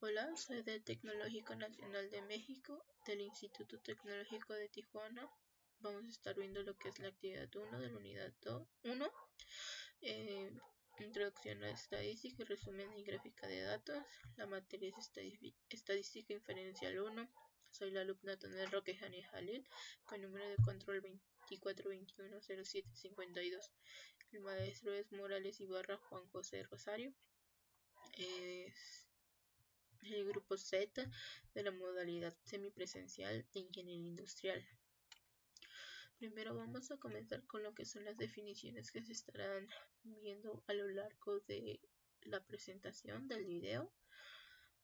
Hola, soy del Tecnológico Nacional de México, del Instituto Tecnológico de Tijuana. Vamos a estar viendo lo que es la actividad 1 de la unidad 1, introducción a la estadística y resumen y gráfica de datos. La materia es estadística inferencial 1. Soy la alumna Tonel Roque Jani Jalil, con número de control 24210752. El maestro es Morales Ibarra Juan José Rosario. Es el grupo Z de la modalidad semipresencial de ingeniería industrial. Primero vamos a comenzar con lo que son las definiciones que se estarán viendo a lo largo de la presentación del video.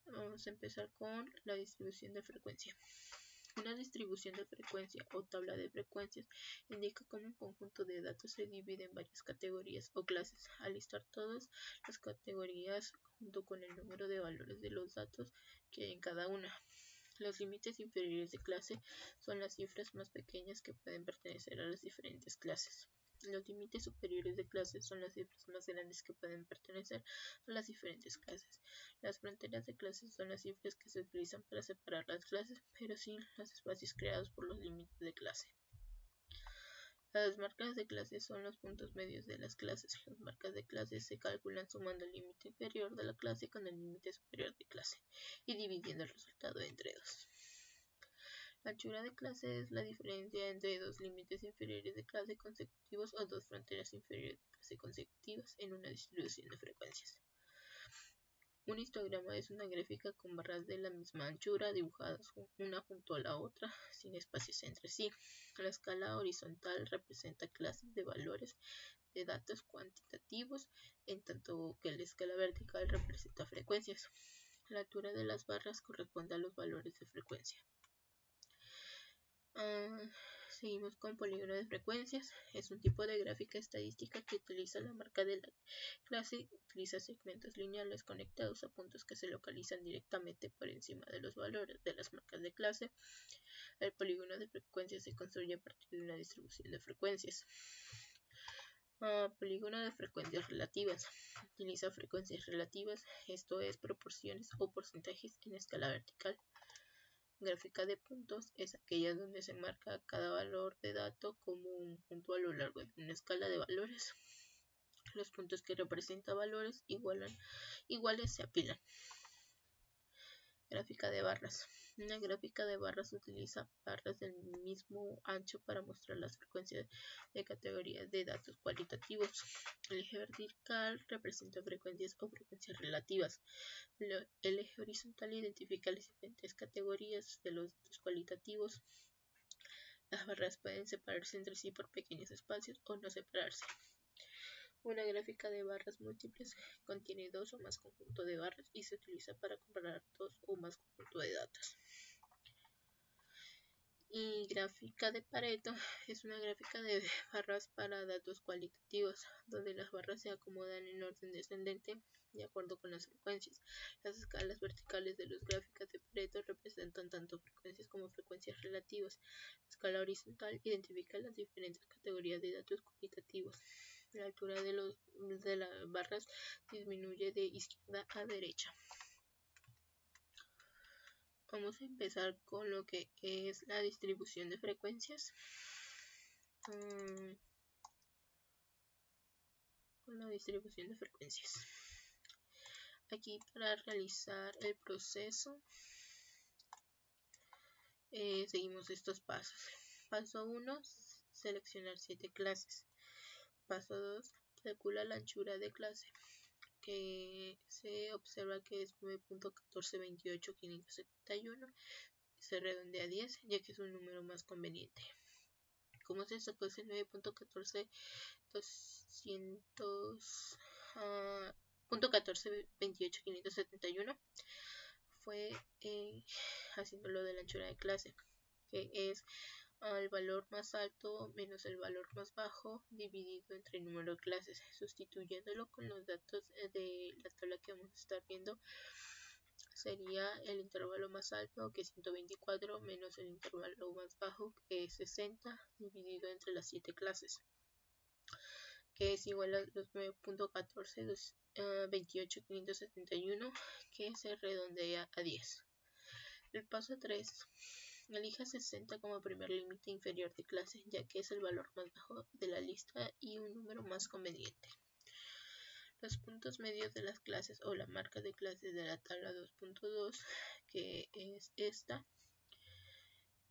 Vamos a empezar con la distribución de frecuencia. Una distribución de frecuencia o tabla de frecuencias indica cómo un conjunto de datos se divide en varias categorías o clases. Al listar todas las categorías junto con el número de valores de los datos que hay en cada una. Los límites inferiores de clase son las cifras más pequeñas que pueden pertenecer a las diferentes clases. Los límites superiores de clase son las cifras más grandes que pueden pertenecer a las diferentes clases. Las fronteras de clases son las cifras que se utilizan para separar las clases, pero sin los espacios creados por los límites de clase. Las marcas de clase son los puntos medios de las clases. Las marcas de clase se calculan sumando el límite inferior de la clase con el límite superior de clase y dividiendo el resultado entre dos. La anchura de clase es la diferencia entre dos límites inferiores de clase consecutivos o dos fronteras inferiores de clase consecutivas en una distribución de frecuencias. Un histograma es una gráfica con barras de la misma anchura dibujadas una junto a la otra sin espacios entre sí. La escala horizontal representa clases de valores de datos cuantitativos, en tanto que la escala vertical representa frecuencias. La altura de las barras corresponde a los valores de frecuencia. Seguimos con polígono de frecuencias. Es un tipo de gráfica estadística que utiliza la marca de la clase, utiliza segmentos lineales conectados a puntos que se localizan directamente por encima de los valores de las marcas de clase. El polígono de frecuencias se construye a partir de una distribución de frecuencias. Polígono de frecuencias relativas. Utiliza frecuencias relativas, esto es proporciones o porcentajes en escala vertical. Gráfica de puntos es aquella donde se marca cada valor de dato como un punto a lo largo de una escala de valores. Los puntos que representan valores iguales se apilan. Gráfica de barras. Una gráfica de barras utiliza barras del mismo ancho para mostrar las frecuencias de categorías de datos cualitativos. El eje vertical representa frecuencias o frecuencias relativas. El eje horizontal identifica las diferentes categorías de los datos cualitativos. Las barras pueden separarse entre sí por pequeños espacios o no separarse. Una gráfica de barras múltiples contiene dos o más conjuntos de barras y se utiliza para comparar dos o más conjuntos de datos. Y gráfica de Pareto es una gráfica de barras para datos cualitativos, donde las barras se acomodan en orden descendente de acuerdo con las frecuencias. Las escalas verticales de las gráficas de Pareto representan tanto frecuencias como frecuencias relativas. La escala horizontal identifica las diferentes categorías de datos cualitativos. La altura de las barras disminuye de izquierda a derecha. Vamos a empezar con lo que es la distribución de frecuencias. Aquí para realizar el proceso seguimos estos pasos. Paso 1, seleccionar 7 clases. Paso 2, calcula la anchura de clase, que se observa que es 9.1428571. Se redondea a 10 ya que es un número más conveniente. ¿Cómo se sacó ese 9.14.28571? Fue haciéndolo de la anchura de clase, que es el valor más alto menos el valor más bajo dividido entre el número de clases, sustituyéndolo con los datos de la tabla que vamos a estar viendo. Sería el intervalo más alto, que es 124, menos el intervalo más bajo, que es 60, dividido entre las 7 clases, que es igual a los 9.14 28.571 que se redondea a 10. El paso 3. Elija 60 como primer límite inferior de clase, ya que es el valor más bajo de la lista y un número más conveniente. Los puntos medios de las clases o la marca de clases de la tabla 2.2, que es esta,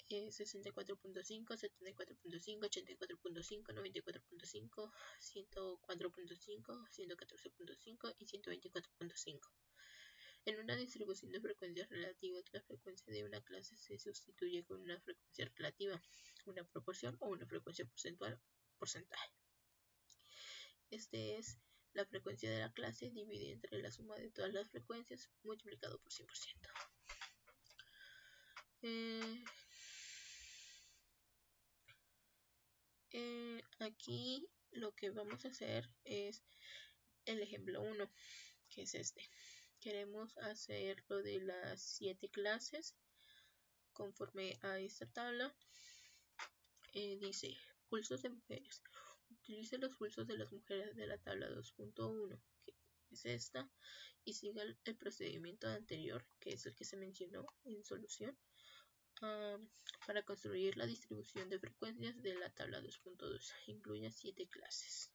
64.5, 74.5, 84.5, 94.5, 104.5, 114.5 y 124.5. En una distribución de frecuencias relativas, la frecuencia de una clase se sustituye con una frecuencia relativa, una proporción o una frecuencia porcentaje. Este es la frecuencia de la clase dividida entre la suma de todas las frecuencias multiplicado por 100%. Aquí lo que vamos a hacer es el ejemplo 1, que es este. Queremos hacer lo de las 7 clases conforme a esta tabla. Dice pulsos de mujeres. Utilice los pulsos de las mujeres de la tabla 2.1, que es esta, y siga el procedimiento anterior, que es el que se mencionó en solución, para construir la distribución de frecuencias de la tabla 2.2. Incluye 7 clases.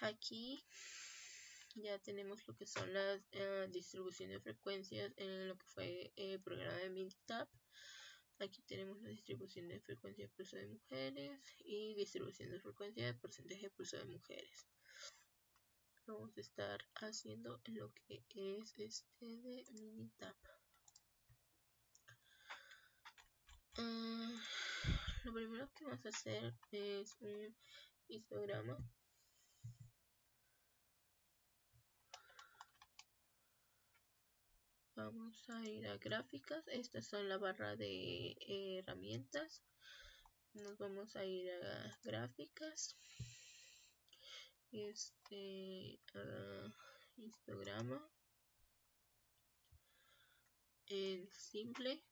Aquí ya tenemos lo que son las distribuciones de frecuencias en lo que fue el programa de Minitab. Aquí tenemos la distribución de frecuencia de pulso de mujeres y distribución de frecuencia de porcentaje de pulso de mujeres. Vamos a estar haciendo lo que es este de Minitab. Lo primero que vamos a hacer es un histograma. Vamos a ir a gráficas. Estas son la barra de herramientas. Nos vamos a ir a gráficas. Histograma. El simple.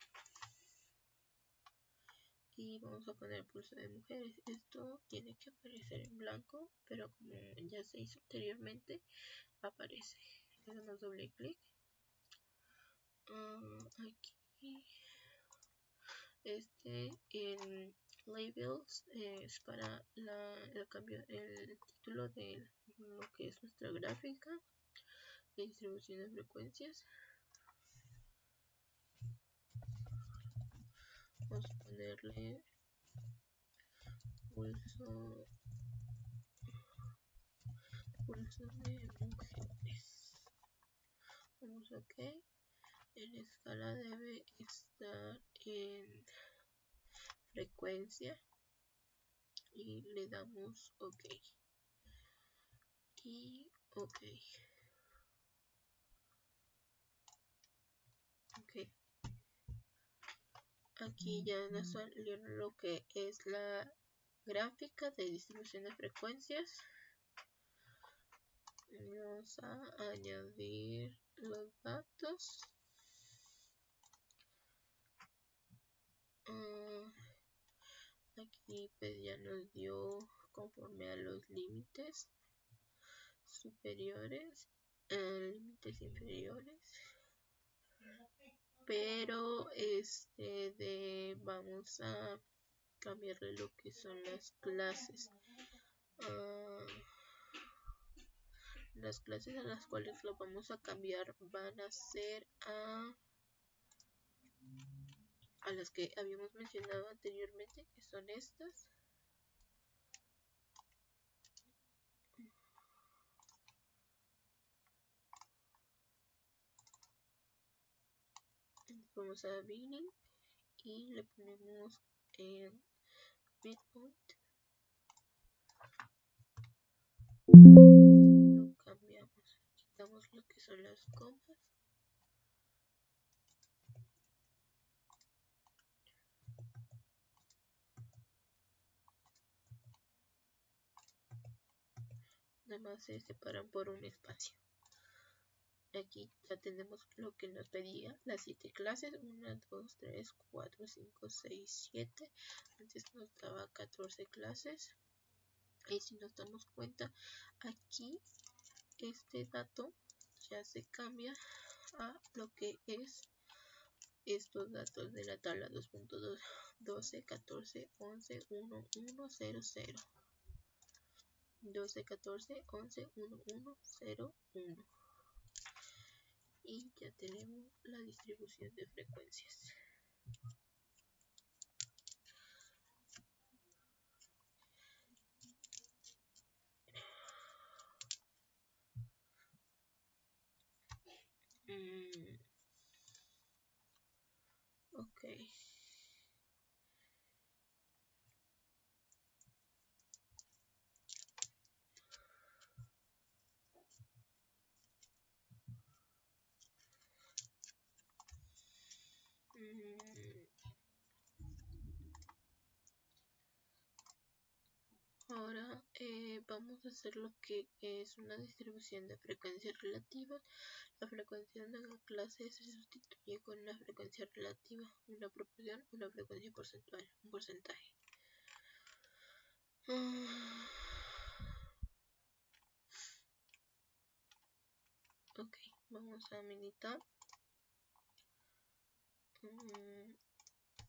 Y vamos a poner pulso de mujeres. Esto tiene que aparecer en blanco, pero como ya se hizo anteriormente, aparece. Le damos doble clic. Aquí en labels es para el cambio, el título de lo que es nuestra gráfica de distribución de frecuencias. Vamos a ponerle pulso de mujeres. Vamos a OK. En escala debe estar en frecuencia y le damos OK y OK. Aquí ya nos salió lo que es la gráfica de distribución de frecuencias. Vamos a añadir los datos. Aquí pues ya nos dio conforme a los límites superiores, límites inferiores, pero vamos a cambiarle lo que son las clases. Las clases a las cuales lo vamos a cambiar van a ser a las que habíamos mencionado anteriormente, que son estas. Vamos a beginning y le ponemos en midpoint. Lo cambiamos, quitamos lo que son las comas. Nada más se separan por un espacio. Aquí ya tenemos lo que nos pedía, las 7 clases, 1, 2, 3, 4, 5, 6, 7. Antes nos daba 14 clases. Y si nos damos cuenta, aquí este dato ya se cambia a lo que es estos datos de la tabla 2.2, 12, 14, 11, 1, 1, 0, 0. 12, 14, 11, 1, 1, 0, 1. Y ya tenemos la distribución de frecuencias. Ok. Ahora vamos a hacer lo que es una distribución de frecuencias relativas. La frecuencia de una clase se sustituye con una frecuencia relativa, una proporción, una frecuencia porcentual, un porcentaje. Ok, vamos a militar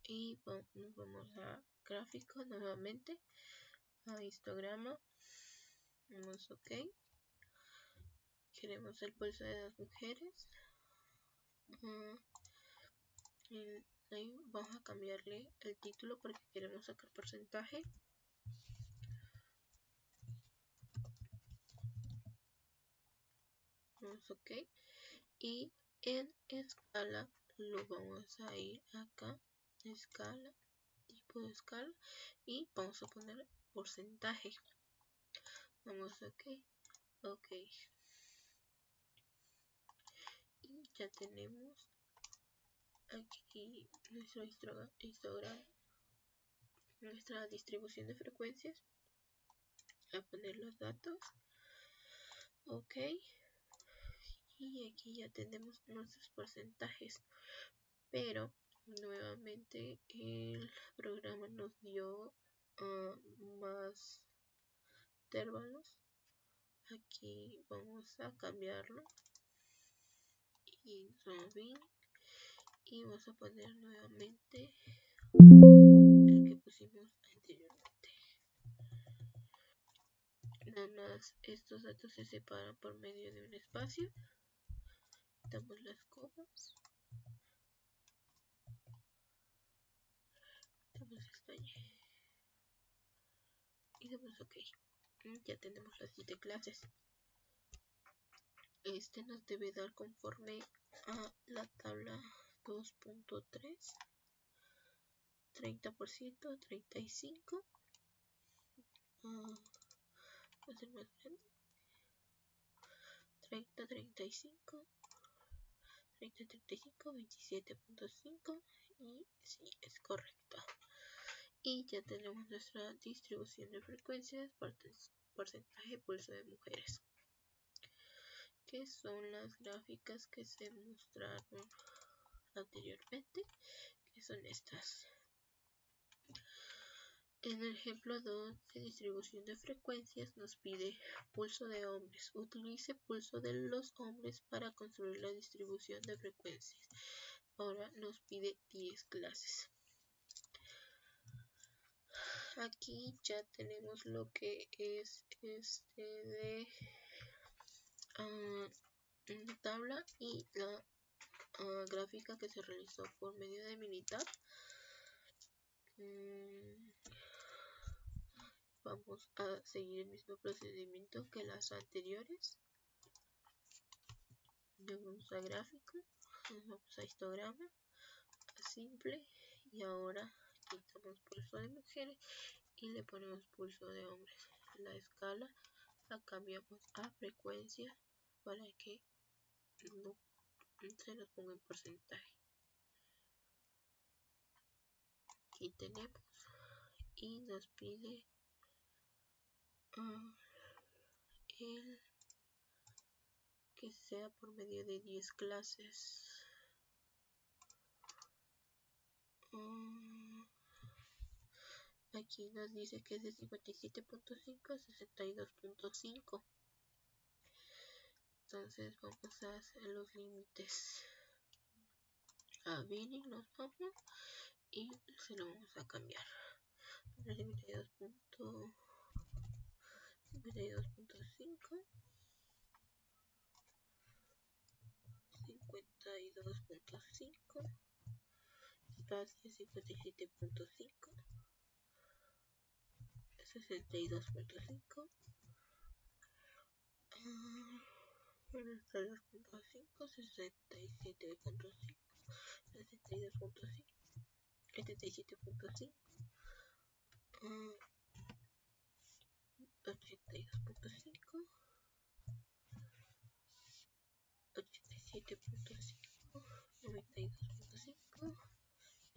y nos vamos a gráfico nuevamente, a histograma. Vamos ok. Queremos el pulso de las mujeres. Ahí vamos a cambiarle el título porque queremos sacar porcentaje. Vamos ok. Y en escala lo vamos a ir acá, escala, tipo de escala, y vamos a poner porcentaje. Vamos ok, ok. Y ya tenemos aquí nuestro histograma, nuestra distribución de frecuencias. A poner los datos, ok. Y aquí ya tenemos nuestros porcentajes, pero nuevamente el programa nos dio más intervalos. Aquí vamos a cambiarlo y zooming, y vamos a poner nuevamente el que pusimos anteriormente. Nada más estos datos se separan por medio de un espacio. Quitamos las comas, quitamos España y damos ok. Ya tenemos las 7 clases. Este nos debe dar conforme a la tabla 2.3, 30%, 35%, va a ser más grande, 30, 35, 30, 35, 27.5, y sí, es correcto. Y ya tenemos nuestra distribución de frecuencias, porcentaje, pulso de mujeres, que son las gráficas que se mostraron anteriormente, que son estas. En el ejemplo 2 de distribución de frecuencias nos pide pulso de hombres. Utilice pulso de los hombres para construir la distribución de frecuencias. Ahora nos pide 10 clases. Aquí ya tenemos lo que es de una tabla y la gráfica que se realizó por medio de Minitab. Vamos a seguir el mismo procedimiento que las anteriores. Nos vamos a gráfico, nos vamos a histograma, a simple, y ahora quitamos pulso de mujeres y le ponemos pulso de hombres. La escala la cambiamos a frecuencia para que no se nos ponga en porcentaje. Aquí tenemos y nos pide el que sea por medio de 10 clases. aquí nos dice que es de 57.5 a 62.5. Entonces vamos a hacer los límites. A Billy nos vamos y se lo vamos a cambiar. 52.5, 52.5, espacio 57.5, 62.5, 62.5, 67.5, 62.5, 77.5, 82.5, 87.5, 92.5,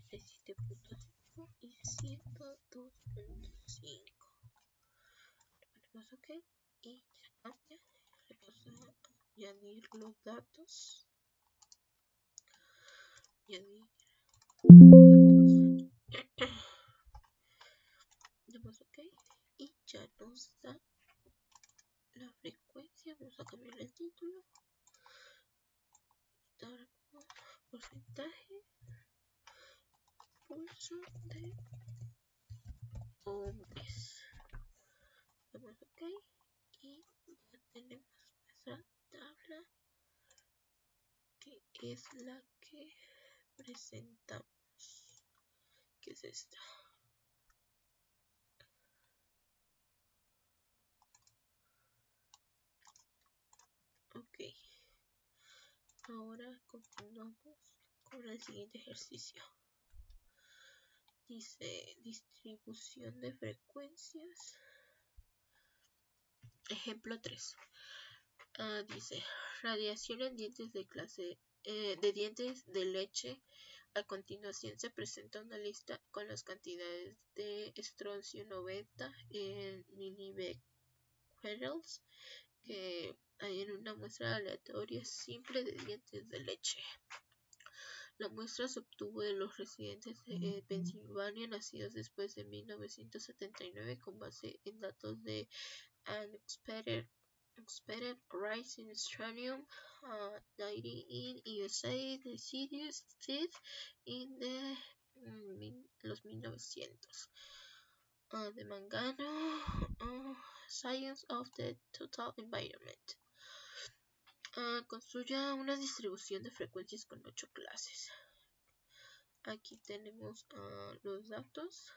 97.5 y 102.5. Le ponemos OK y se cambia. Le vamos a añadir los datos. Añadir datos. Le damos OK y ya nos da la frecuencia. Vamos a cambiar el título. Porcentaje pulso de hombres. Damos OK y ya tenemos nuestra tabla, que es la que presentamos, que es esta. OK, ahora continuamos con el siguiente ejercicio. Dice distribución de frecuencias. Ejemplo 3. Dice radiación en dientes de clase de dientes de leche. A continuación se presenta una lista con las cantidades de estroncio 90 en milibecquerels que hay en una muestra aleatoria simple de dientes de leche. La muestra se obtuvo de los residentes de Pensilvania nacidos después de 1979 con base en datos de Expected Rising Strontium 90 in USA Deciduous Teeth in los 1900. De Mangano, Science of the Total Environment. Construya una distribución de frecuencias con 8 clases. Aquí tenemos los datos.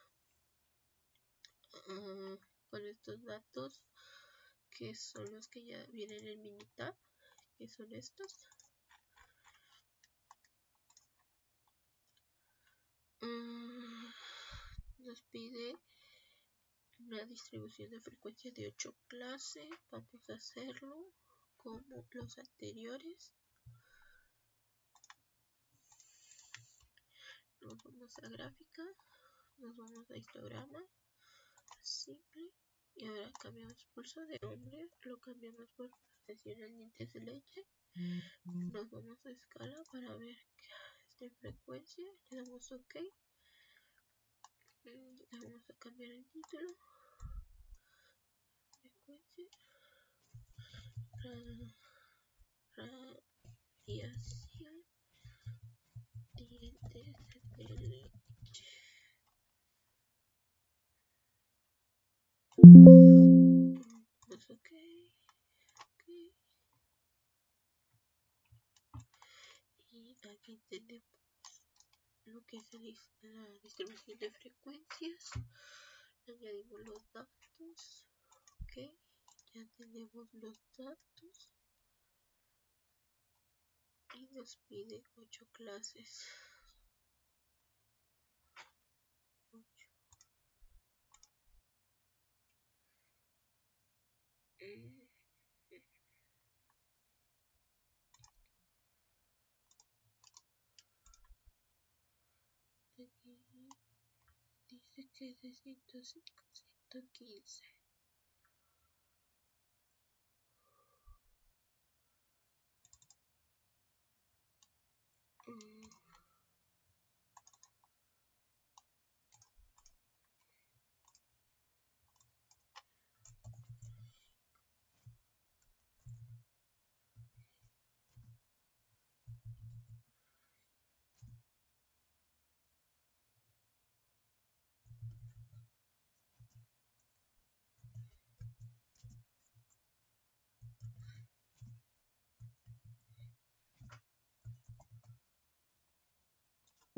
Con estos datos, que son los que ya vienen en Minitab, que son estos. Nos pide una distribución de frecuencias de 8 clases. Vamos a hacerlo como los anteriores. Nos vamos a gráfica, nos vamos a histograma simple y ahora cambiamos pulso de hombre, lo cambiamos por radiación en dientes de leche. Nos vamos a escala para ver qué es de frecuencia, le damos OK. Le vamos a cambiar el título. Frecuencia. Radiación dientes de leche. Pues OK. Y aquí tenemos lo que es la distribución de frecuencias. Añadimos los datos. OK, ya tenemos los datos y nos pide 8 clases. 8. Aquí dice que es de 105 a 115.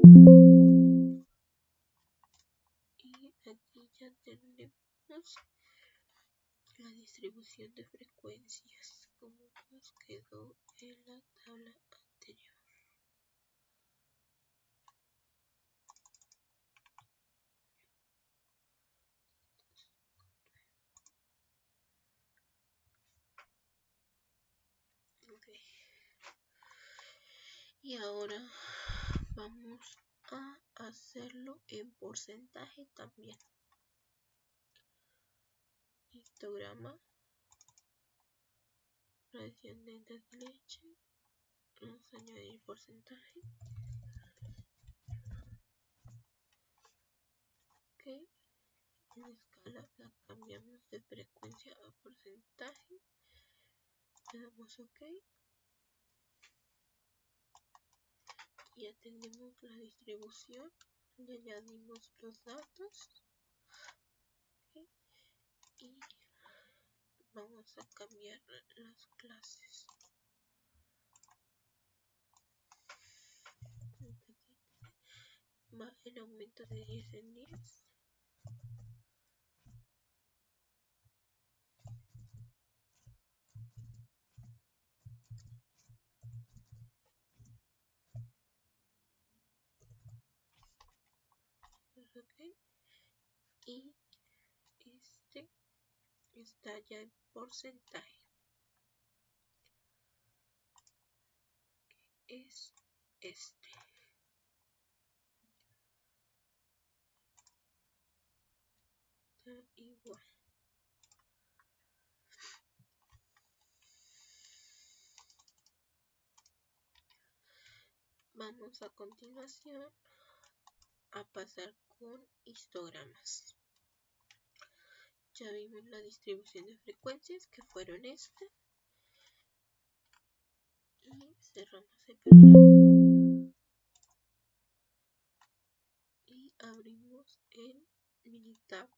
Y aquí ya tenemos la distribución de frecuencias como nos quedó en la tabla anterior. Okay. Y ahora vamos a hacerlo en porcentaje también. Histograma, radiación de leche, vamos a añadir porcentaje. Ok, la escala la cambiamos de frecuencia a porcentaje, le damos ok. Ya tenemos la distribución, le añadimos los datos, okay, y vamos a cambiar las clases. Va en aumento de 10 en 10. Okay. Y este está ya en porcentaje. Es este. Está igual. Vamos a continuación a pasar con histogramas. Ya vimos la distribución de frecuencias que fueron esta. Y cerramos el programa. Y abrimos el Minitab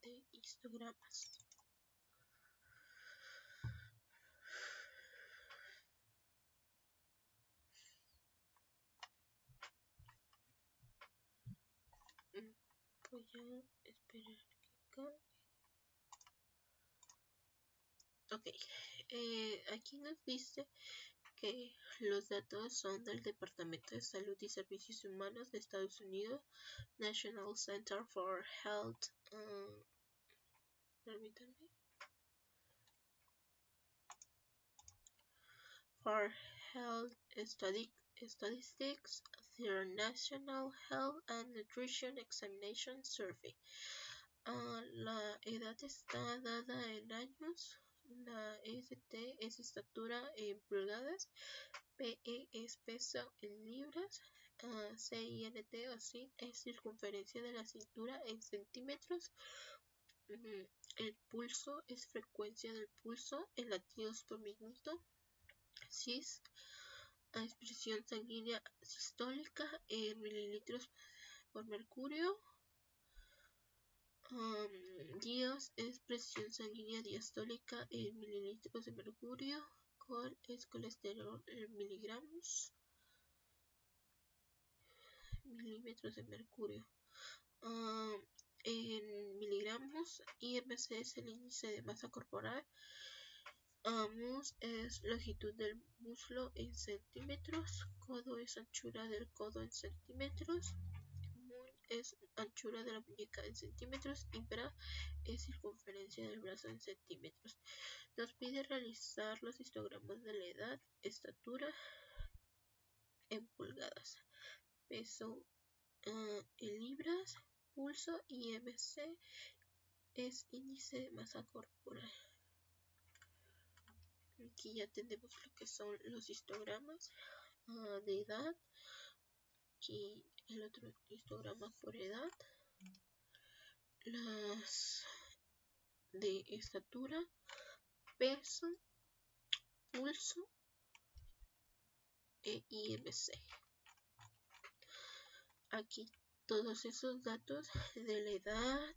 de histogramas. Voy a esperar que cargue. Ok, aquí nos dice que los datos son del Departamento de Salud y Servicios Humanos de Estados Unidos, National Center for Health, permítanme, for Health Statistics, their National Health and Nutrition Examination Survey. La edad está dada en años, la ST es estatura en pulgadas, PE es peso en libras, CINT o CIN es circunferencia de la cintura en centímetros, el pulso es frecuencia del pulso en latidos por minuto, CIS, expresión sanguínea sistólica en mililitros por mercurio, DIOS es presión sanguínea diastólica en mililitros de mercurio, COL es colesterol en miligramos, milímetros de mercurio. En miligramos, IMC es el índice de masa corporal, mus es longitud del muslo en centímetros, codo es anchura del codo en centímetros, mun es anchura de la muñeca en centímetros y bra es circunferencia del brazo en centímetros. Nos pide realizar los histogramas de la edad, estatura en pulgadas, peso en libras, pulso y IMC es índice de masa corporal. Aquí ya tenemos lo que son los histogramas de edad. Aquí el otro histograma por edad. Las de estatura, peso, pulso e IMC. Aquí todos esos datos de la edad,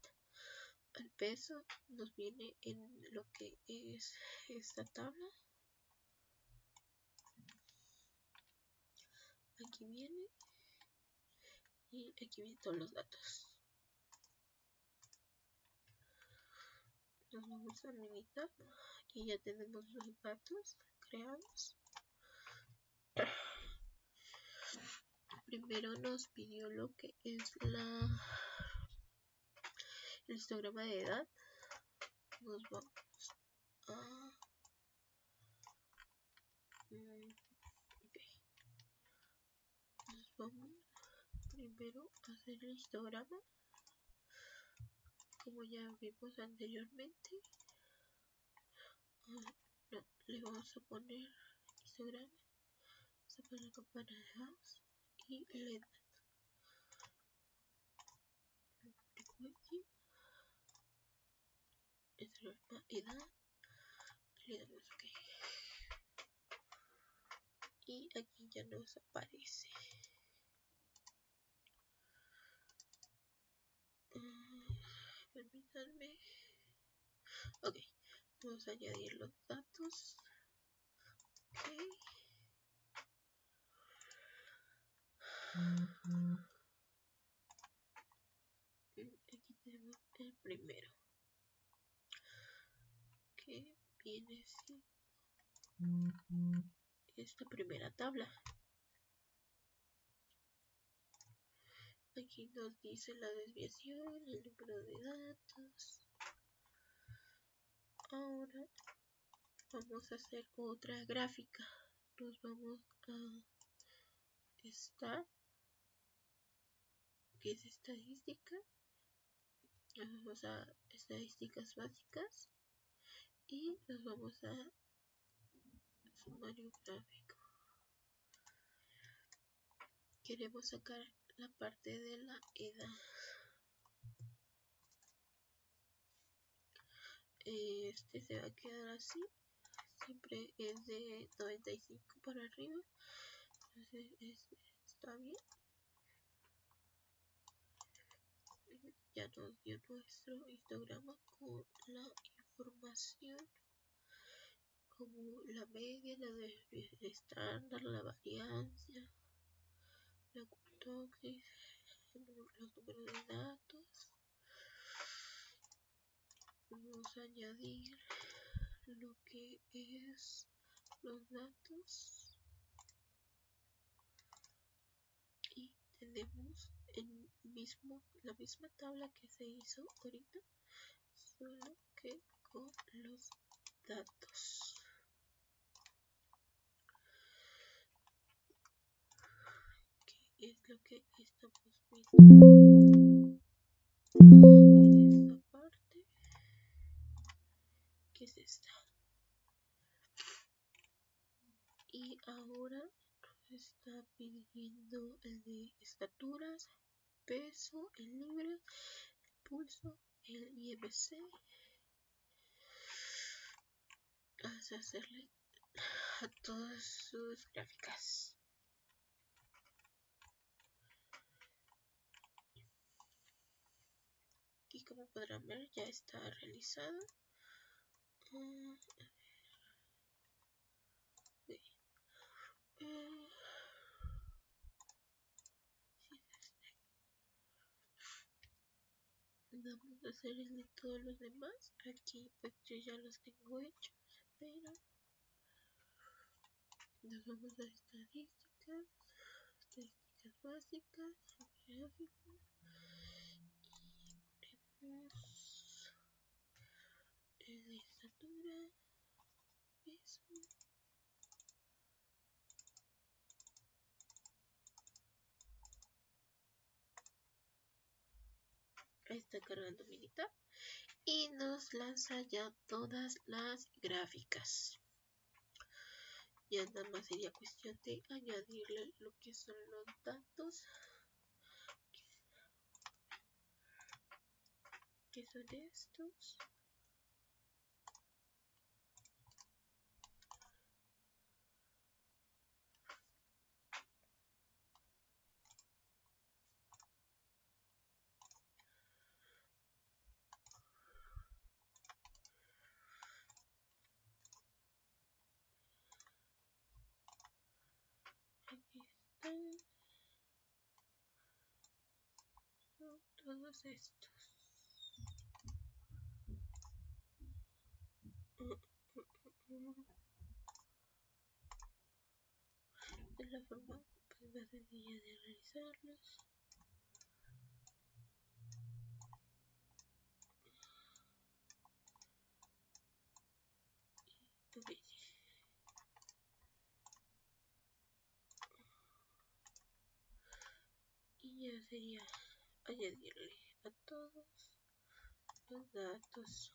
el peso, nos viene en lo que es esta tabla. Aquí viene. y aquí vienen todos los datos. Nos vamos a Minitab. Aquí ya tenemos los datos creados. Primero nos pidió lo que es el histograma de edad. Nos vamos a nos vamos primero a hacer el histograma, como ya vimos anteriormente. No, le vamos a poner histograma, vamos a poner la campana de Gauss y la edad. Esta es la edad, le damos OK y aquí ya nos aparece. Permítanme. OK, vamos a añadir los datos. OK. Aquí tenemos el primero, que viene siendo esta primera tabla. Aquí nos dice la desviación, el número de datos. Ahora vamos a hacer otra gráfica. Nos vamos a esta, que es estadística. Vamos a estadísticas básicas y nos vamos a sumario gráfico. Queremos sacar la parte de la edad. Este se va a quedar así, siempre es de 95 para arriba, entonces está bien. Ya nos dio nuestro histograma con la información como la media, la desviación estándar, la variancia, la curtosis, los números de datos. Vamos a añadir lo que es los datos y tenemos la misma tabla que se hizo ahorita, solo que con los datos. ¿Qué es lo que estamos viendo en esta parte? Que es esta. Y ahora nos está pidiendo el de estaturas, peso en libras, pulso, el IMC. Vamos a hacerle a todas sus gráficas. Y como podrán ver, ya está realizado. Vamos a hacer el de todos los demás. Aquí pues yo ya los tengo hechos, pero nos vamos a estadísticas básicas, gráficas, y ponemos el de estatura, peso. Ahí está cargando Minitab y nos lanza ya todas las gráficas. Ya nada más sería cuestión de añadirle lo que son los datos, que son estos. Aquí están. todos estos. Es la forma pues, más sencilla de realizarlos. Okay. Y ya sería añadirle a todos los datos.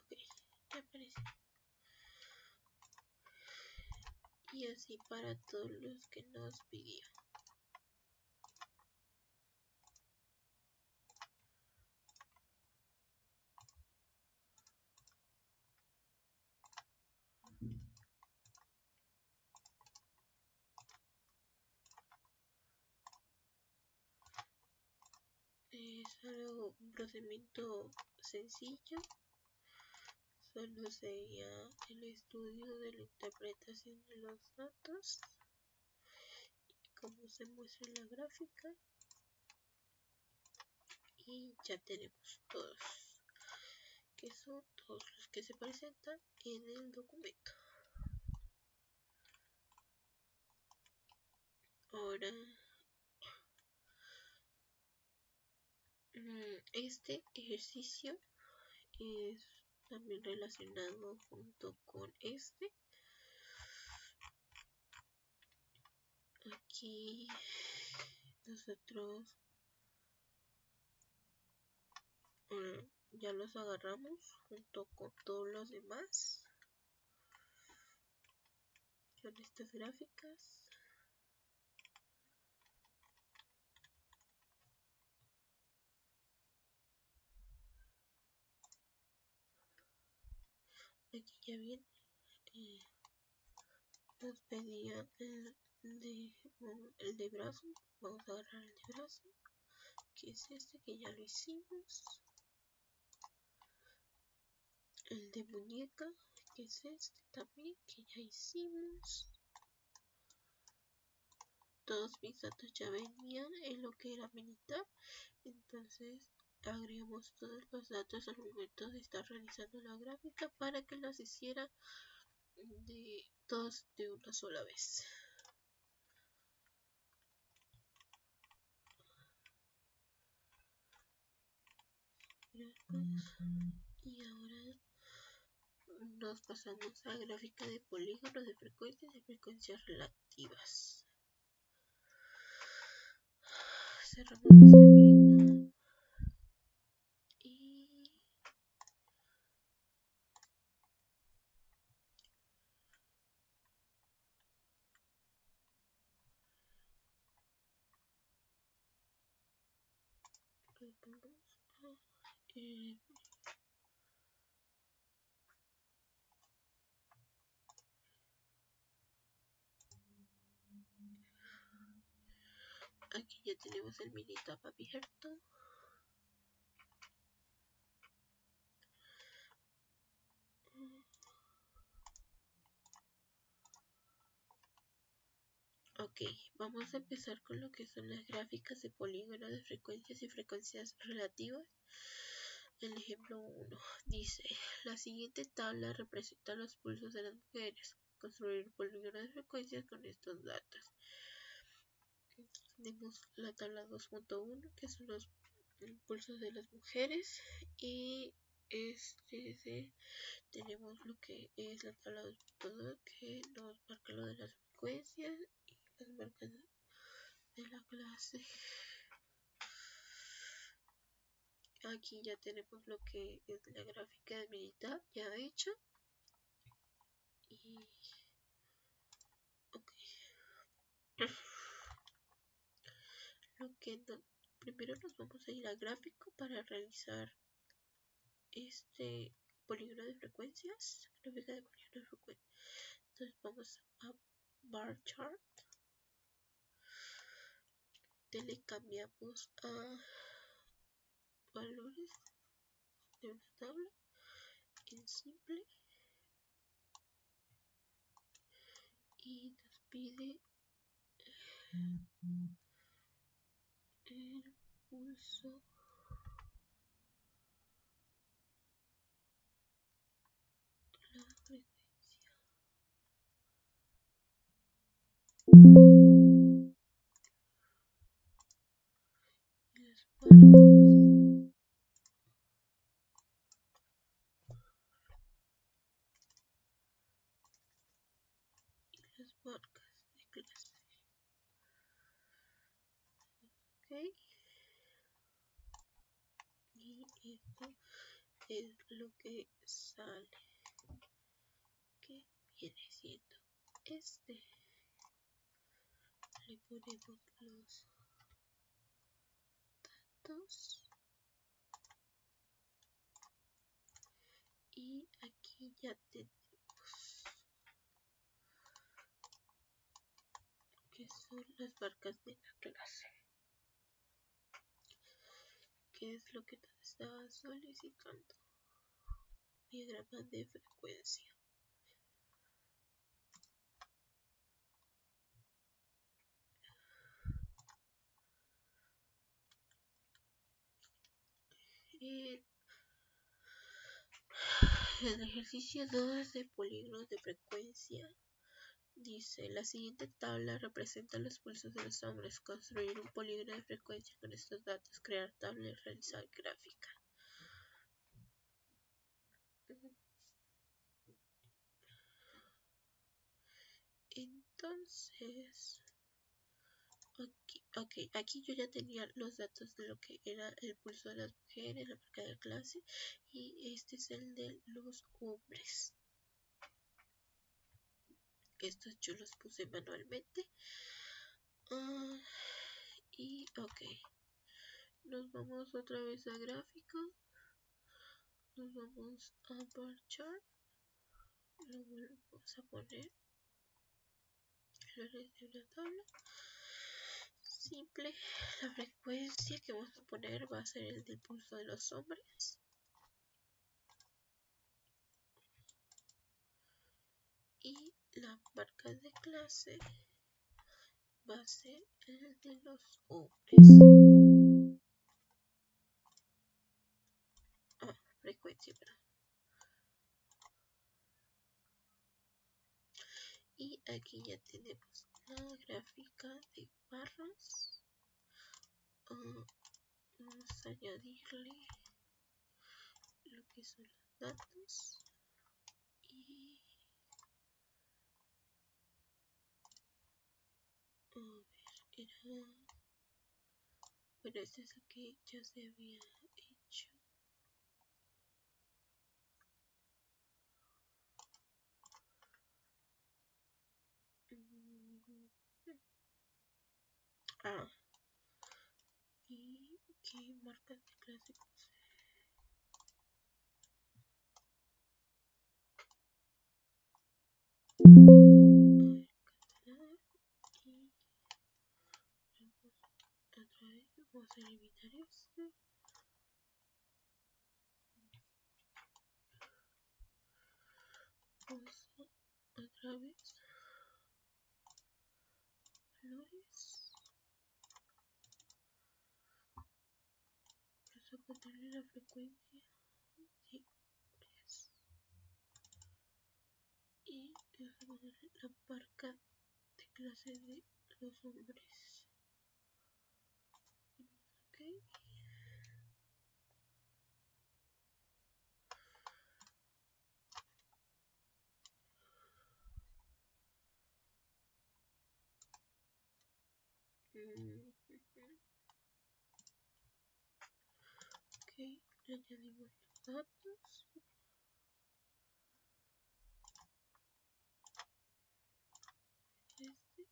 Ok, ya aparece. Y así para todos los que nos pidió. Es algo, un procedimiento sencillo. Solo sería el estudio de la interpretación de los datos y cómo se muestra en la gráfica. Y ya tenemos todos, que son todos los que se presentan en el documento. Ahora, este ejercicio es también relacionado junto con este. Aquí nosotros ya los agarramos junto con todos los demás. Son estas gráficas. Aquí ya viene. Nos pedía el de brazo. Vamos a agarrar el de brazo, que es este que ya lo hicimos. El de muñeca, que es este también, que ya hicimos. Todos mis datos ya venían en lo que era Minitab, entonces agregamos todos los datos al momento de estar realizando la gráfica para que las hiciera de todos de una sola vez. Y ahora nos pasamos a gráfica de polígonos de frecuencias y frecuencias relativas. Cerramos este video y aquí ya tenemos el Minitab abierto. Ok, vamos a empezar con lo que son las gráficas de polígono de frecuencias y frecuencias relativas. El ejemplo 1 dice, la siguiente tabla representa los pulsos de las mujeres. Construir un polígono de frecuencias con estos datos. Tenemos la tabla 2.1 que son los pulsos de las mujeres y tenemos lo que es la tabla 2.2 que nos marca lo de las frecuencias y las marcas de la clase. Aquí ya tenemos lo que es la gráfica de Minitab ya hecha. Y primero nos vamos a ir a gráfico para realizar polígono de frecuencias. Gráfica de polígono de frecuencias. Entonces vamos a bar chart. Le cambiamos a valores de una tabla en simple y nos pide el pulso la frecuencia y las marcas de clase. Ok, y esto es lo que sale, que viene siendo este. Le ponemos los datos y aquí ya tenemos que son las marcas de la clase, que es lo que nos estaba solicitando. Diagrama de frecuencia. El ejercicio 2 de polígonos de frecuencia dice: la siguiente tabla representa los pulsos de los hombres. Construir un polígono de frecuencia con estos datos, crear tabla y realizar gráfica. Entonces, aquí yo ya tenía los datos de lo que era el pulso de las mujeres, la marca de clase, y este es el de los hombres. Estos yo los puse manualmente. Y ok, nos vamos otra vez a gráfico, nos vamos a bar chart, lo volvemos a poner valores de una tabla simple. La frecuencia que vamos a poner va a ser el del pulso de los hombres y la marca de clase va a ser el de los hombres. Frecuencia, perdón. Y aquí ya tenemos la gráfica de barras. Vamos a añadirle lo que son los datos y a ver, era bueno, este es el que ya se había hecho. Y qué marcas de clase puse. Y vamos a eliminar este. Vamos a otra vez valores. Vamos a ponerle la frecuencia de hombres. Y vamos a ponerle la marca de clase de los hombres. Ok. Ok, le añadimos los datos. Este.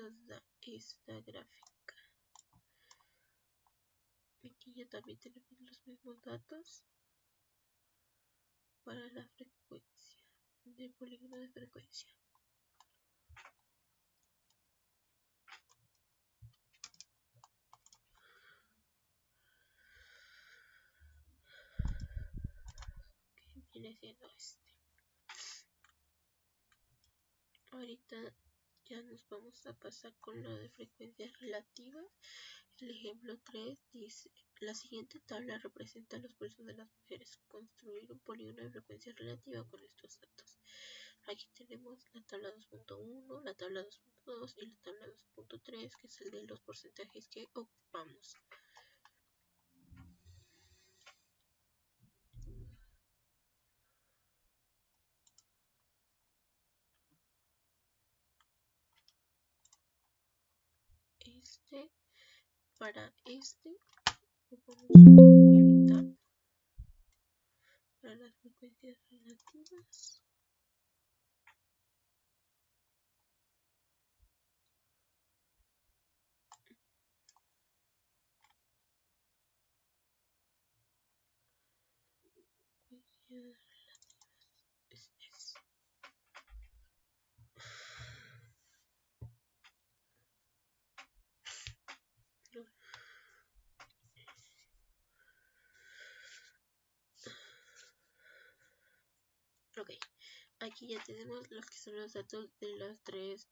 nos da esta gráfica. Aquí ya también tenemos los mismos datos para la frecuencia del polígono de frecuencia. Que viene siendo este. Ahorita ya nos vamos a pasar con lo de frecuencias relativas. El ejemplo 3 dice: la siguiente tabla representa los pulsos de las mujeres. Construir un polígono de frecuencia relativa con estos datos. Aquí tenemos la tabla 2.1, la tabla 2.2 y la tabla 2.3, que es el de los porcentajes que ocupamos. Para ocupamos otro militar para las frecuencias relativas. Ok, aquí ya tenemos los que son los datos de las tres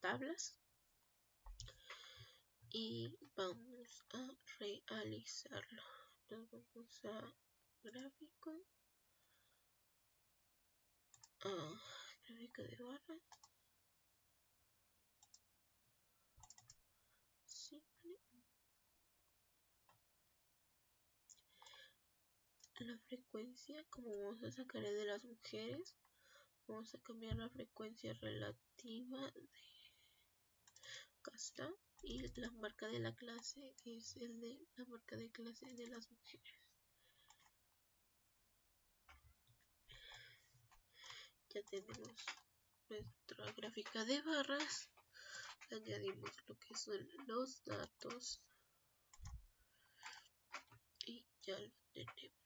tablas y vamos a realizarlo. Nos vamos a gráfico, gráfico de barras, simple, la frecuencia. Como vamos a sacar el de las mujeres, vamos a cambiar la frecuencia relativa de acá, y la marca de la clase es el de la marca de clase de las mujeres. Ya tenemos nuestra gráfica de barras, añadimos lo que son los datos y ya lo tenemos.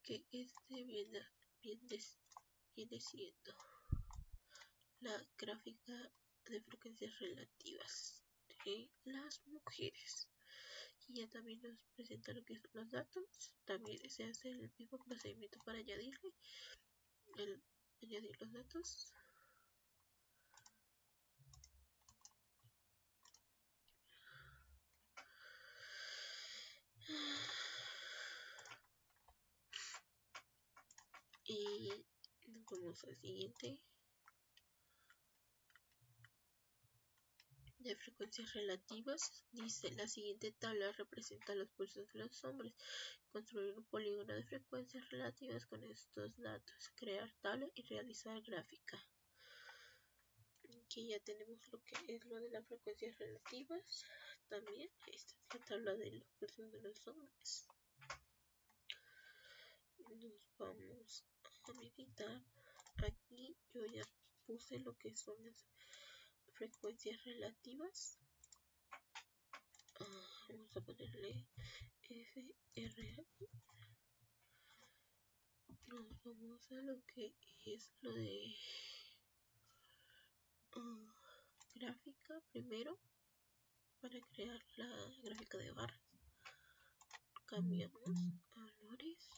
Que viene siendo la gráfica de frecuencias relativas de las mujeres. Y ya también nos presenta lo que son los datos. También se hace el mismo procedimiento para añadir los datos. Y vamos al siguiente. De frecuencias relativas, dice: la siguiente tabla representa los pulsos de los hombres. Construir un polígono de frecuencias relativas con estos datos. Crear tabla y realizar gráfica. Aquí ya tenemos lo que es lo de las frecuencias relativas. También esta es la tabla de los pulsos de los hombres. Nos vamos a meditar. Aquí yo ya puse lo que son las frecuencias relativas. Vamos a ponerle FRA. Nos vamos a lo que es lo de gráfica primero, para crear la gráfica de barras. Cambiamos a valores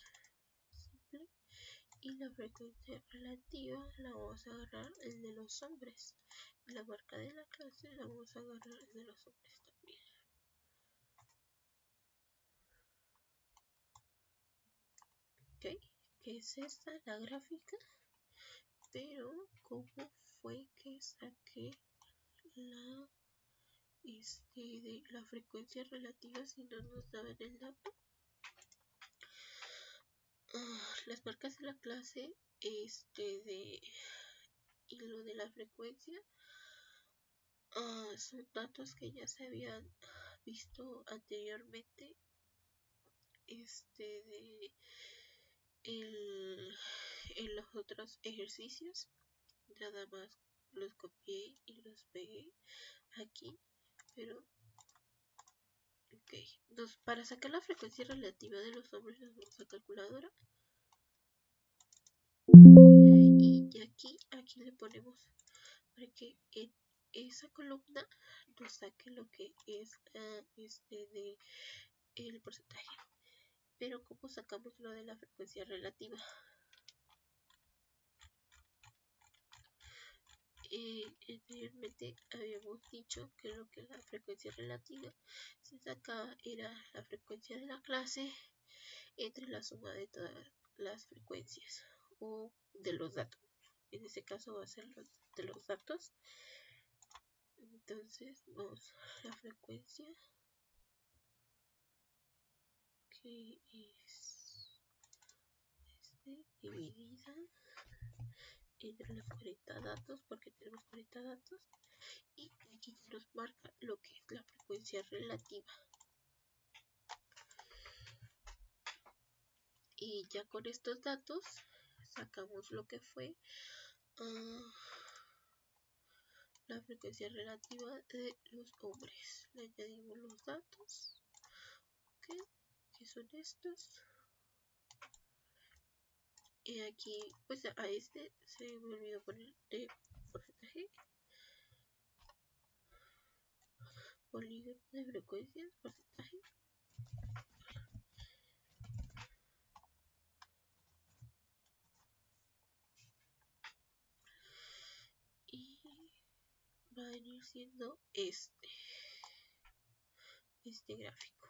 simple y la frecuencia relativa la vamos a agarrar el de los hombres, y la marca de la clase la vamos a agarrar el de los hombres también. Ok, que es esta la gráfica, pero ¿cómo fue que saqué de la frecuencia relativa si no nos daban el dato? Las marcas de la clase y lo de la frecuencia son datos que ya se habían visto anteriormente en los otros ejercicios. Nada más los copié y los pegué aquí, pero ok. Entonces, para sacar la frecuencia relativa de los hombres nos vamos a calculadora y aquí le ponemos para que en esa columna nos saque lo que es de el porcentaje. Pero ¿cómo sacamos lo de la frecuencia relativa? Anteriormente habíamos dicho que lo que la frecuencia relativa se sacaba era la frecuencia de la clase entre la suma de todas las frecuencias o de los datos. En este caso va a ser de los datos. Entonces vamos a la frecuencia que es dividida entre los 40 datos, porque tenemos 40 datos, y aquí nos marca lo que es la frecuencia relativa. Y ya con estos datos sacamos lo que fue la frecuencia relativa de los hombres. Le añadimos los datos, okay, que son estos. Y aquí, pues a este se me olvidó poner de porcentaje. Polígono de frecuencias, porcentaje. Y va a venir siendo este gráfico,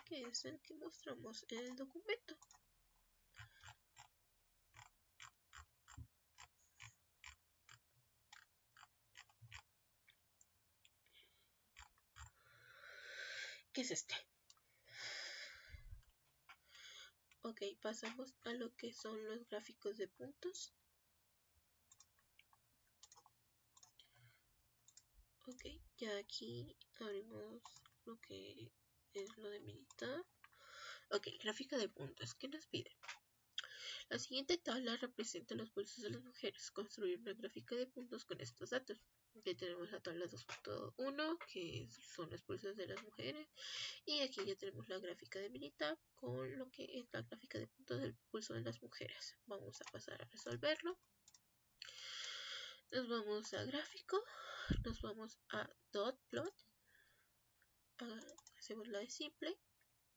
que es el que mostramos en el documento. ¿Qué es este? Ok, pasamos a lo que son los gráficos de puntos. Ok, ya aquí abrimos lo que es lo de militar. Ok, gráfica de puntos. ¿Qué nos pide? La siguiente tabla representa los pulsos de las mujeres. Construir una gráfica de puntos con estos datos. Aquí tenemos la tabla 2.1, que son los pulsos de las mujeres. Y aquí ya tenemos la gráfica de militar con lo que es la gráfica de puntos del pulso de las mujeres. Vamos a pasar a resolverlo. Nos vamos a gráfico. Nos vamos a dot plot. Hacemos la de simple.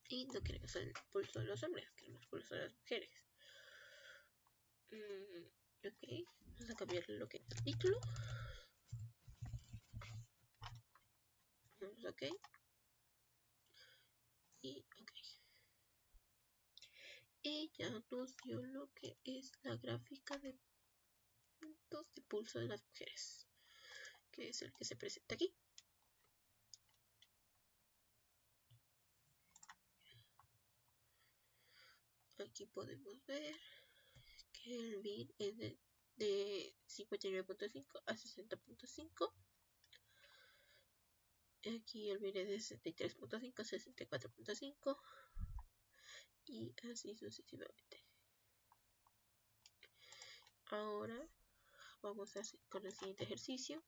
Y no queremos el pulso de los hombres, queremos el pulso de las mujeres. Ok, vamos a cambiarle lo que es el título. Vamos ok. Y ok. Y ya nos dio lo que es la gráfica de puntos de pulso de las mujeres, que es el que se presenta aquí. Aquí podemos ver que el BIN es de 59.5 a 60.5. Aquí el BIN es de 63.5 a 64.5. Y así sucesivamente. Ahora vamos a hacer con el siguiente ejercicio.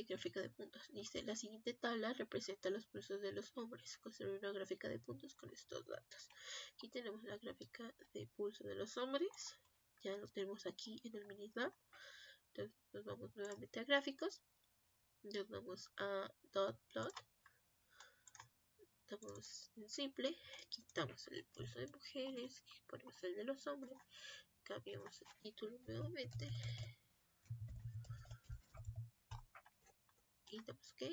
Gráfica de puntos. Dice, la siguiente tabla representa los pulsos de los hombres. Construir una gráfica de puntos con estos datos. Aquí tenemos la gráfica de pulso de los hombres. Ya lo tenemos aquí en el Minilab. Entonces nos vamos nuevamente a gráficos. Nos vamos a dot plot. Estamos en simple. Quitamos el pulso de mujeres. Ponemos el de los hombres. Cambiamos el título nuevamente. Y damos OK.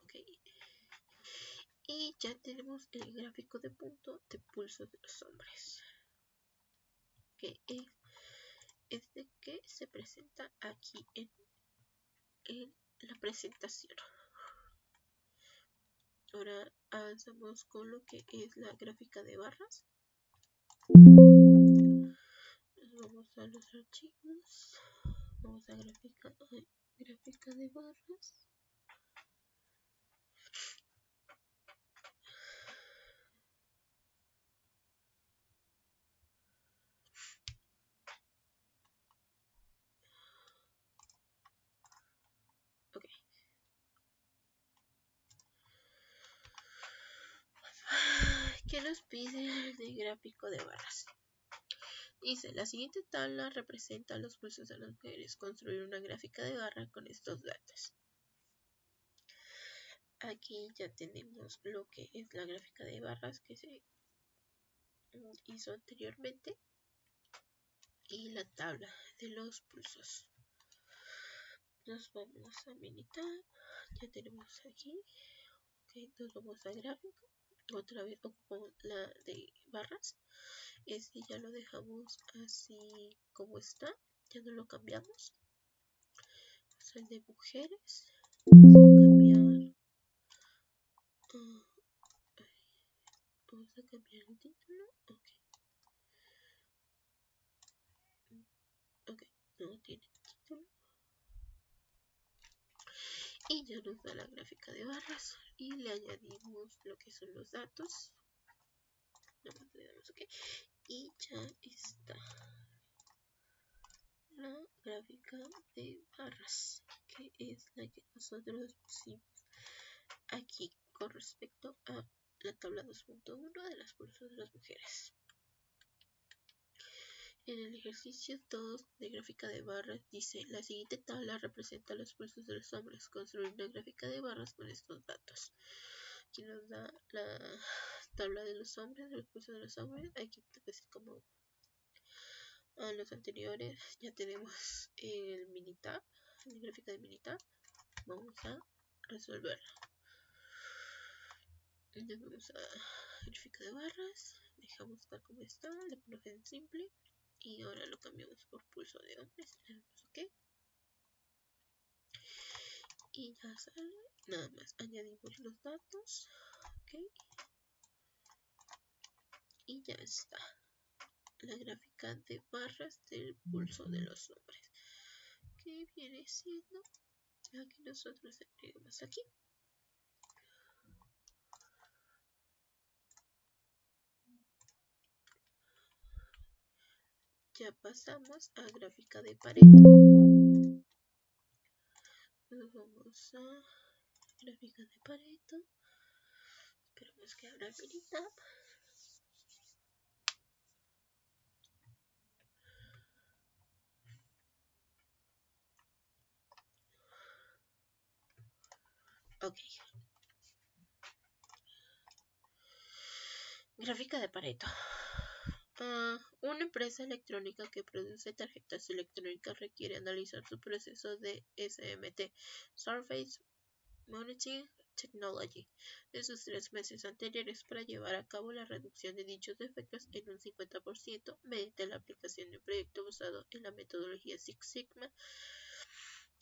OK. Y ya tenemos el gráfico de punto de pulso de los hombres. Que es este que se presenta aquí en la presentación. Ahora avanzamos con lo que es la gráfica de barras. Nos vamos a los archivos. Vamos a gráfica de barras. ¿Qué nos pide de gráfico de barras? Dice, la siguiente tabla representa los pulsos de las mujeres. Construir una gráfica de barra con estos datos. Aquí ya tenemos lo que es la gráfica de barras que se hizo anteriormente y la tabla de los pulsos. Nos vamos a Minitab, ya tenemos aquí, ok, nos vamos a gráfico, otra vez ocupamos la de barras, este ya lo dejamos así como está, ya no lo cambiamos. Vamos al de mujeres, vamos a cambiar, vamos a cambiar el título, ok, no tiene título. Y ya nos da la gráfica de barras y le añadimos lo que son los datos. Le damos OK y ya está la gráfica de barras, que es la que nosotros pusimos aquí con respecto a la tabla 2.1 de las pulsos de las mujeres. En el ejercicio 2 de gráfica de barras dice, la siguiente tabla representa los pulsos de los hombres. Construir una gráfica de barras con estos datos. Aquí nos da la tabla de los hombres, de los pulsos de los hombres. Aquí pues como a los anteriores ya tenemos el Minitab, la gráfica de Minitab. Vamos a resolverlo. Entonces vamos a gráfica de barras, dejamos tal como está, le ponemos en simple y ahora lo cambiamos por pulso de hombres, le damos OK y ya sale. Nada más añadimos los datos, OK y ya está la gráfica de barras del pulso de los hombres, que viene siendo la que nosotros agregamos aquí. Ya pasamos a gráfica de Pareto. Nos vamos a gráfica de Pareto. Esperemos que abra el Minitab. OK. Gráfica de Pareto. Una empresa electrónica que produce tarjetas electrónicas requiere analizar su proceso de SMT, Surface Mounting Technology, en sus 3 meses anteriores para llevar a cabo la reducción de dichos defectos en un 50% mediante la aplicación de un proyecto basado en la metodología Six Sigma.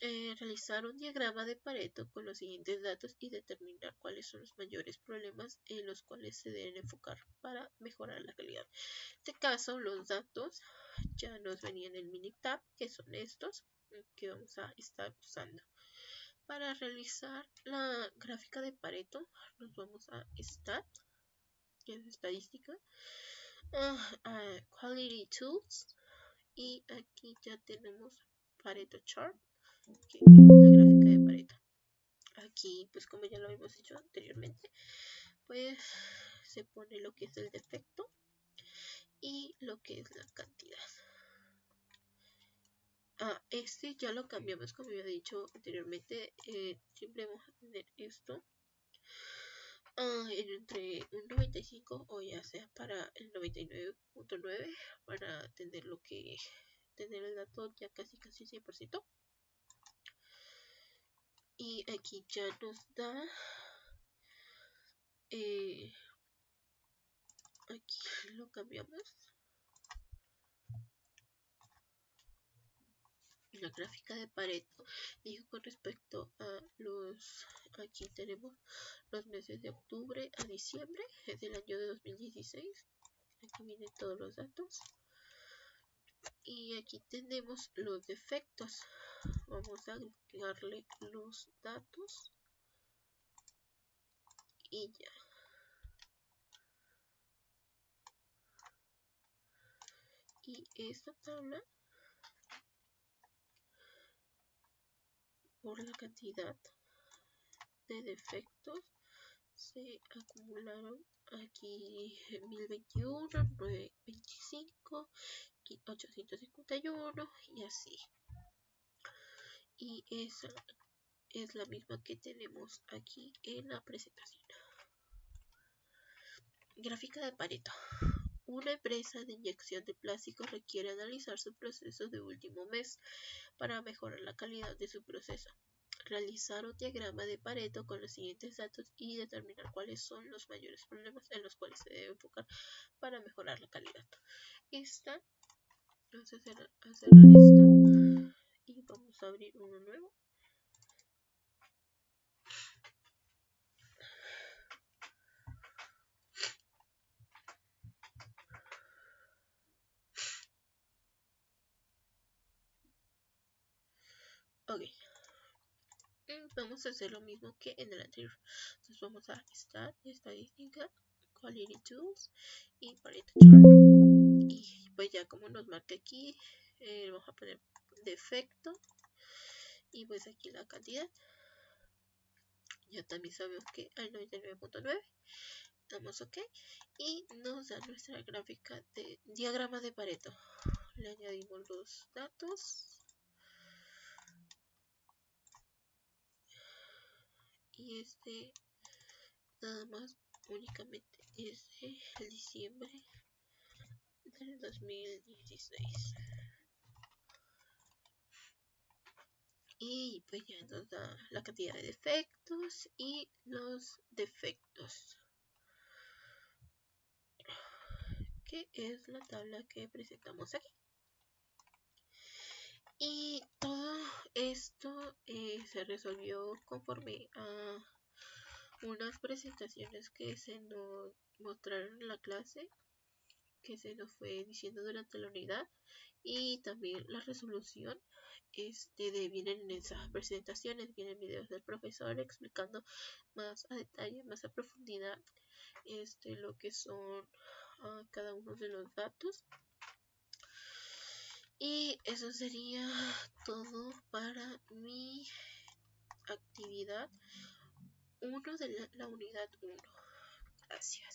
Realizar un diagrama de Pareto con los siguientes datos y determinar cuáles son los mayores problemas en los cuales se deben enfocar para mejorar la calidad. En este caso, los datos ya nos venían en el Minitab, que son estos que vamos a estar usando. Para realizar la gráfica de Pareto, nos vamos a Stat, que es estadística, Quality Tools, y aquí ya tenemos Pareto Chart, que es la gráfica de Pareto. Aquí, pues como ya lo habíamos hecho anteriormente, pues se pone lo que es el defecto y lo que es la cantidad. Este ya lo cambiamos, como había dicho anteriormente. Siempre vamos a tener esto entre un 95 o ya sea para el 99.9 para tener lo que tener el dato ya casi 100%. Y aquí ya nos da aquí lo cambiamos. La gráfica de Pareto dijo con respecto a los, aquí tenemos los meses de octubre a diciembre del año de 2016. Aquí vienen todos los datos y aquí tenemos los defectos. Vamos a agregarle los datos y ya. Y esta tabla por la cantidad de defectos se acumularon aquí 1021, 925, 851 y así. Y esa es la misma que tenemos aquí en la presentación. Gráfica de Pareto. Una empresa de inyección de plástico requiere analizar su proceso de último mes para mejorar la calidad de su proceso. Realizar un diagrama de Pareto con los siguientes datos y determinar cuáles son los mayores problemas en los cuales se debe enfocar para mejorar la calidad. Vamos a cerrar esto y vamos a abrir uno nuevo. Ok, vamos a hacer lo mismo que en el anterior. Entonces vamos a Stat, Estadística, Quality Tools y Pareto Chart. Y pues ya como nos marca aquí, vamos a poner defecto y pues aquí la cantidad. Ya también sabemos que hay 99.9. Damos OK y nos da nuestra gráfica de diagrama de Pareto. Le añadimos los datos. Y nada más únicamente es de diciembre del 2016. Y pues ya nos da la cantidad de defectos y los defectos, que es la tabla que presentamos aquí. Y todo esto se resolvió conforme a unas presentaciones que se nos mostraron en la clase, que se nos fue diciendo durante la unidad, y también la resolución vienen en esas presentaciones, vienen videos del profesor explicando más a detalle, más a profundidad lo que son cada uno de los datos. Y eso sería todo para mi actividad 1 de la unidad 1. Gracias.